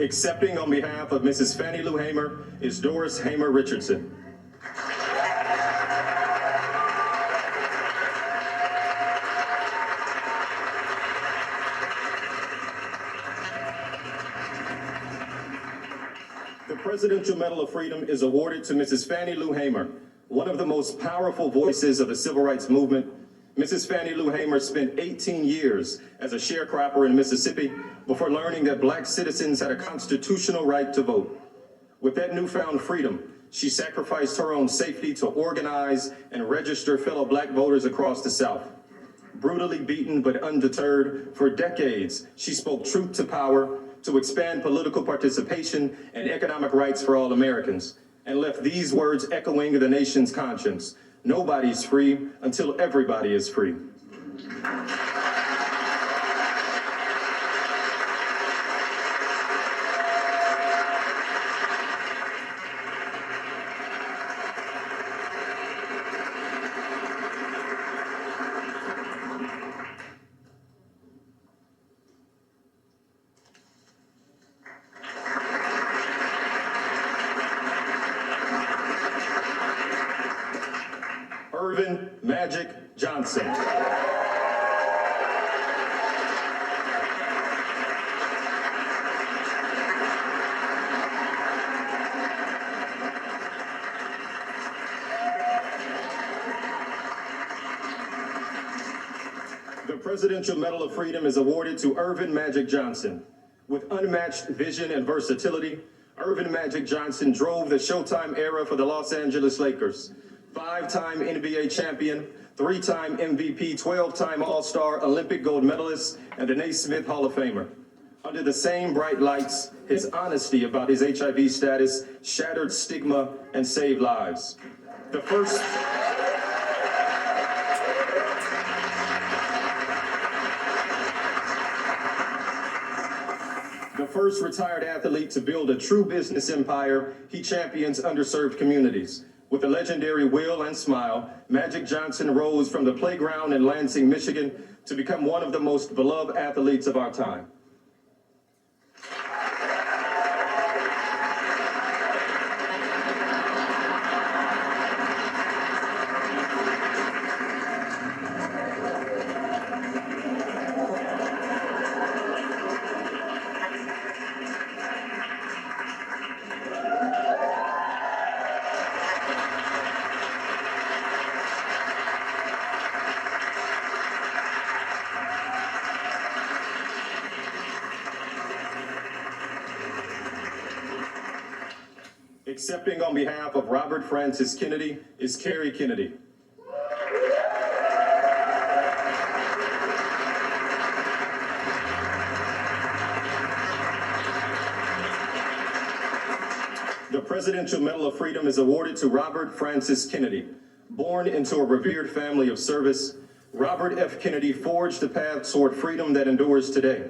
Accepting on behalf of Mrs. Fannie Lou Hamer is Doris Hamer Richardson. The Presidential Medal of Freedom is awarded to Mrs. Fannie Lou Hamer, one of the most powerful voices of the civil rights movement. Mrs. Fannie Lou Hamer spent 18 years as a sharecropper in Mississippi before learning that Black citizens had a constitutional right to vote. With that newfound freedom, she sacrificed her own safety to organize and register fellow Black voters across the South. Brutally beaten but undeterred, for decades, she spoke truth to power to expand political participation and economic rights for all Americans, and left these words echoing the nation's conscience: nobody's free until everybody is free. Irvin Magic Johnson. The Presidential Medal of Freedom is awarded to Irvin Magic Johnson. With unmatched vision and versatility, Irvin Magic Johnson drove the Showtime era for the Los Angeles Lakers. 5-time NBA champion, 3-time MVP, 12-time All-Star, Olympic gold medalist, and a Naismith Hall of Famer. Under the same bright lights, his honesty about his HIV status shattered stigma and saved lives. The first retired athlete to build a true business empire, he champions underserved communities. With a legendary will and smile, Magic Johnson rose from the playground in Lansing, Michigan, to become one of the most beloved athletes of our time. Accepting on behalf of Robert Francis Kennedy is Kerry Kennedy. The Presidential Medal of Freedom is awarded to Robert Francis Kennedy. Born into a revered family of service, Robert F. Kennedy forged a path toward freedom that endures today.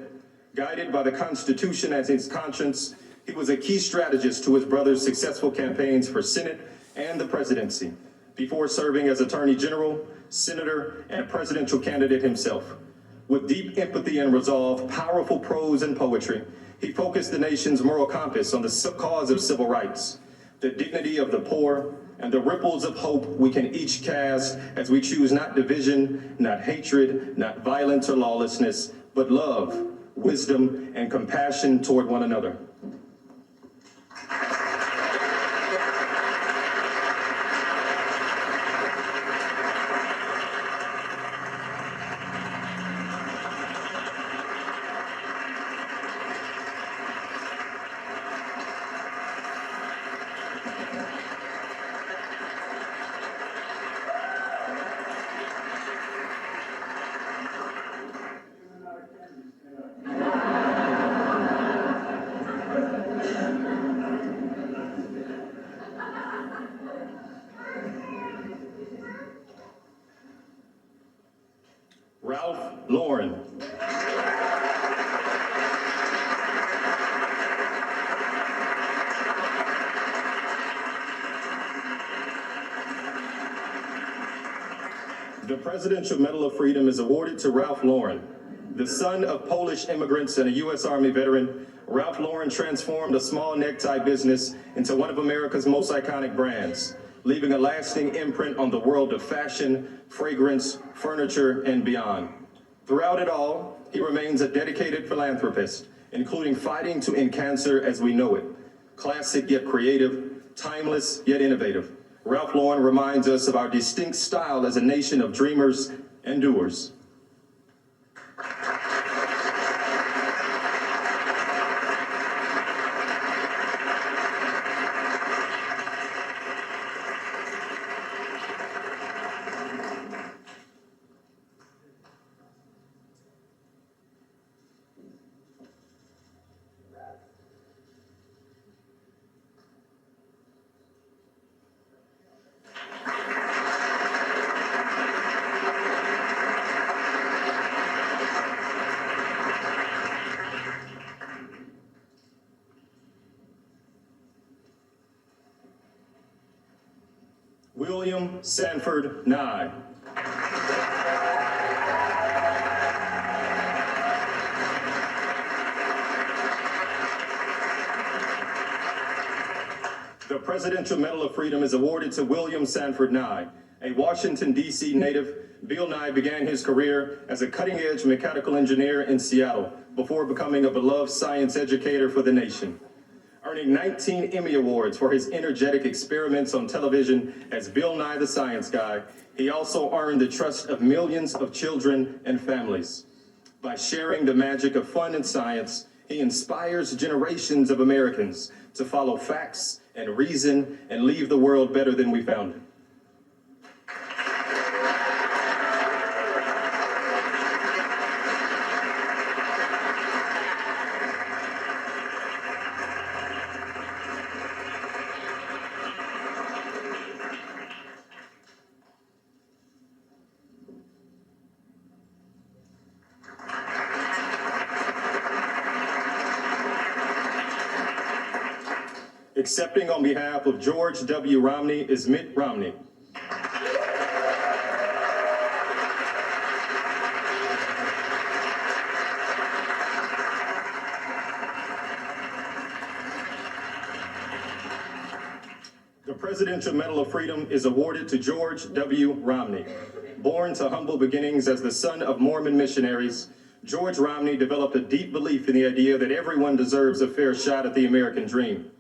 Guided by the Constitution as his conscience, he was a key strategist to his brother's successful campaigns for Senate and the presidency, before serving as Attorney General, Senator, and presidential candidate himself. With deep empathy and resolve, powerful prose and poetry, he focused the nation's moral compass on the cause of civil rights, the dignity of the poor, and the ripples of hope we can each cast as we choose not division, not hatred, not violence or lawlessness, but love, wisdom, and compassion toward one another. Ralph Lauren. The Presidential Medal of Freedom is awarded to Ralph Lauren. The son of Polish immigrants and a U.S. Army veteran, Ralph Lauren transformed a small necktie business into one of America's most iconic brands, leaving a lasting imprint on the world of fashion, fragrance, furniture, and beyond. Throughout it all, he remains a dedicated philanthropist, including fighting to end cancer as we know it. Classic yet creative, timeless yet innovative, Ralph Lauren reminds us of our distinct style as a nation of dreamers and doers. William Sanford Nye. The Presidential Medal of Freedom is awarded to William Sanford Nye. A Washington, D.C. native, Bill Nye began his career as a cutting-edge mechanical engineer in Seattle before becoming a beloved science educator for the nation. Earning 19 Emmy Awards for his energetic experiments on television as Bill Nye the Science Guy, he also earned the trust of millions of children and families. By sharing the magic of fun and science, he inspires generations of Americans to follow facts and reason and leave the world better than we found it. Accepting on behalf of George W. Romney is Mitt Romney. The Presidential Medal of Freedom is awarded to George W. Romney. Born to humble beginnings as the son of Mormon missionaries, George Romney developed a deep belief in the idea that everyone deserves a fair shot at the American dream.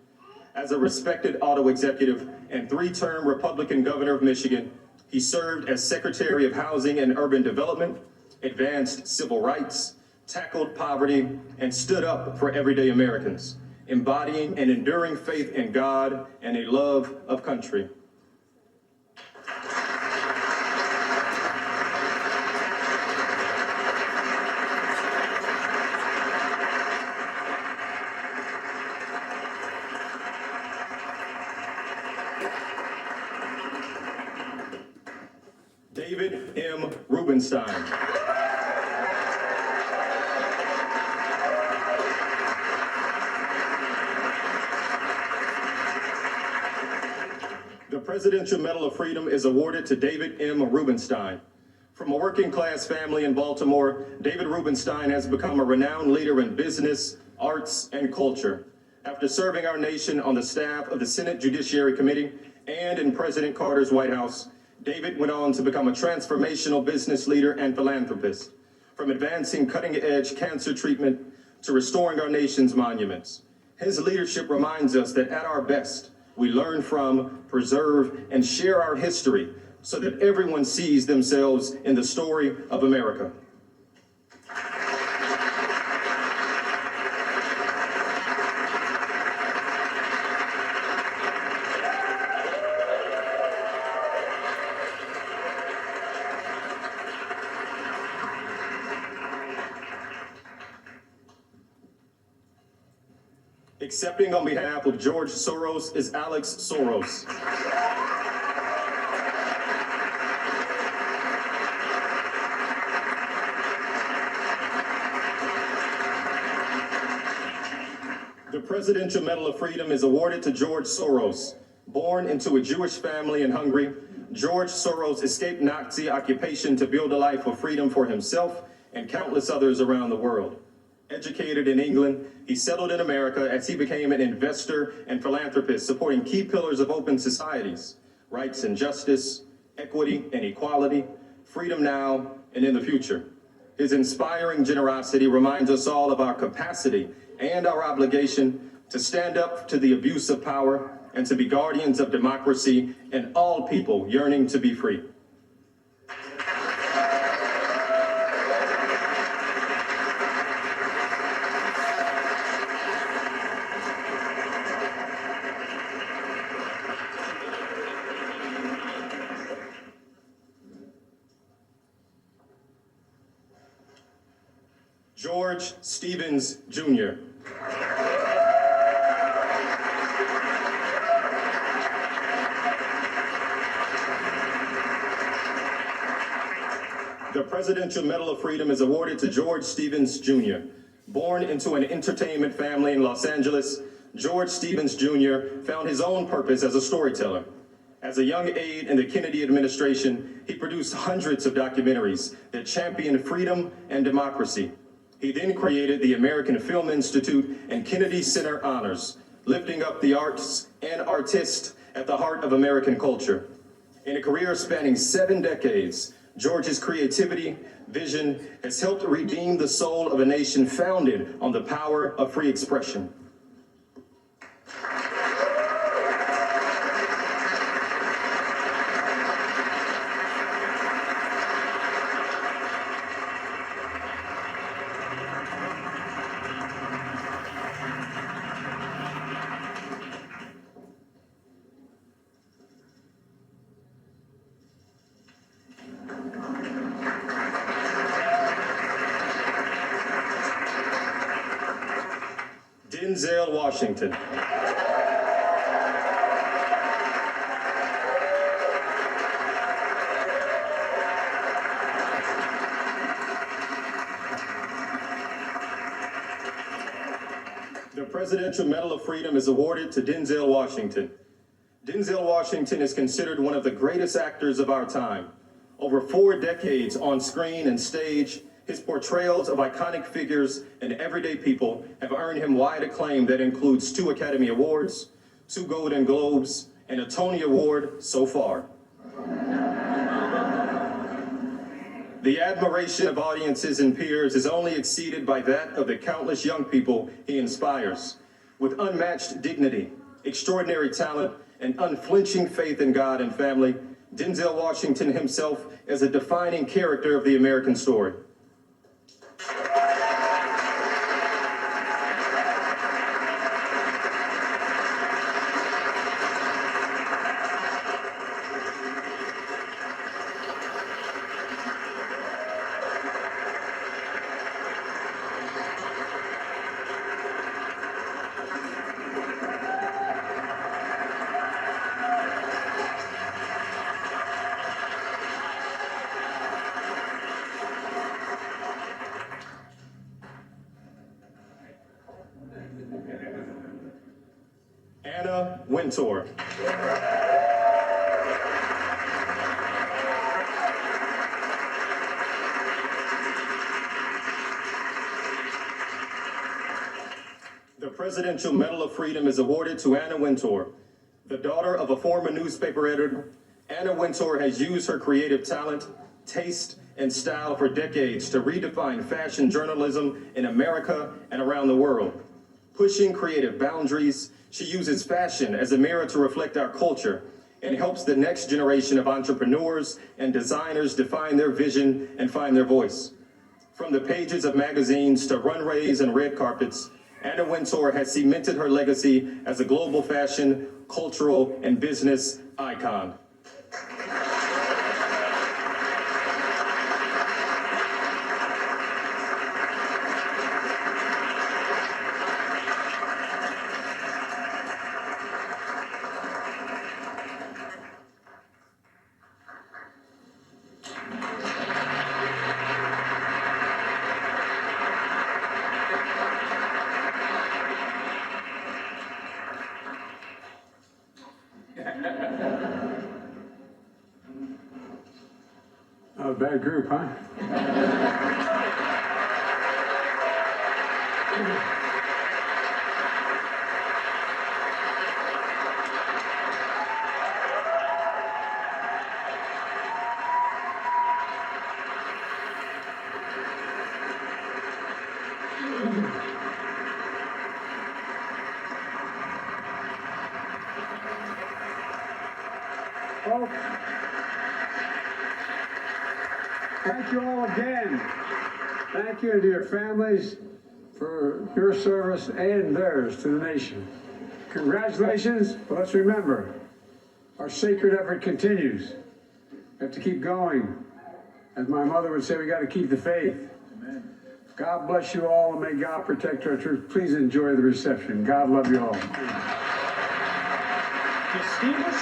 As a respected auto executive and three-term Republican governor of Michigan, he served as Secretary of Housing and Urban Development, advanced civil rights, tackled poverty, and stood up for everyday Americans, embodying an enduring faith in God and a love of country. David M. Rubenstein. The Presidential Medal of Freedom is awarded to David M. Rubenstein. From a working-class family in Baltimore, David Rubenstein has become a renowned leader in business, arts, and culture. After serving our nation on the staff of the Senate Judiciary Committee and in President Carter's White House, David went on to become a transformational business leader and philanthropist, from advancing cutting-edge cancer treatment to restoring our nation's monuments. His leadership reminds us that at our best, we learn from, preserve, and share our history so that everyone sees themselves in the story of America. Accepting on behalf of George Soros is Alex Soros. The Presidential Medal of Freedom is awarded to George Soros. Born into a Jewish family in Hungary, George Soros escaped Nazi occupation to build a life of freedom for himself, and countless others around the world. Educated in England, he settled in America as he became an investor and philanthropist, supporting key pillars of open societies: rights and justice, equity and equality, freedom now and in the future. His inspiring generosity reminds us all of our capacity and our obligation to stand up to the abuse of power and to be guardians of democracy and all people yearning to be free. George Stevens, Jr. The Presidential Medal of Freedom is awarded to George Stevens, Jr. Born into an entertainment family in Los Angeles, George Stevens, Jr. found his own purpose as a storyteller. As a young aide in the Kennedy administration, he produced hundreds of documentaries that championed freedom and democracy. He then created the American Film Institute and Kennedy Center Honors, lifting up the arts and artists at the heart of American culture. In a career spanning 7 decades, George's creativity, vision has helped redeem the soul of a nation founded on the power of free expression. Denzel Washington. The Presidential Medal of Freedom is awarded to Denzel Washington. Denzel Washington is considered one of the greatest actors of our time. Over 4 decades on screen and stage, his portrayals of iconic figures and everyday people have earned him wide acclaim that includes 2 Academy Awards, 2 Golden Globes, and a Tony Award so far. The admiration of audiences and peers is only exceeded by that of the countless young people he inspires. With unmatched dignity, extraordinary talent, and unflinching faith in God and family, Denzel Washington himself is a defining character of the American story. Anna Wintour. The Presidential Medal of Freedom is awarded to Anna Wintour. The daughter of a former newspaper editor, Anna Wintour has used her creative talent, taste, and style for decades to redefine fashion journalism in America and around the world. Pushing creative boundaries, she uses fashion as a mirror to reflect our culture and helps the next generation of entrepreneurs and designers define their vision and find their voice. From the pages of magazines to runways and red carpets, Anna Wintour has cemented her legacy as a global fashion, cultural, and business icon. Bad group, huh? folks. Thank you all again. Thank you to your families for your service and theirs to the nation. Congratulations, but let's remember, our sacred effort continues. We have to keep going. As my mother would say, we got to keep the faith. Amen. God bless you all, and may God protect our troops. Please enjoy the reception. God love you all. Distinguished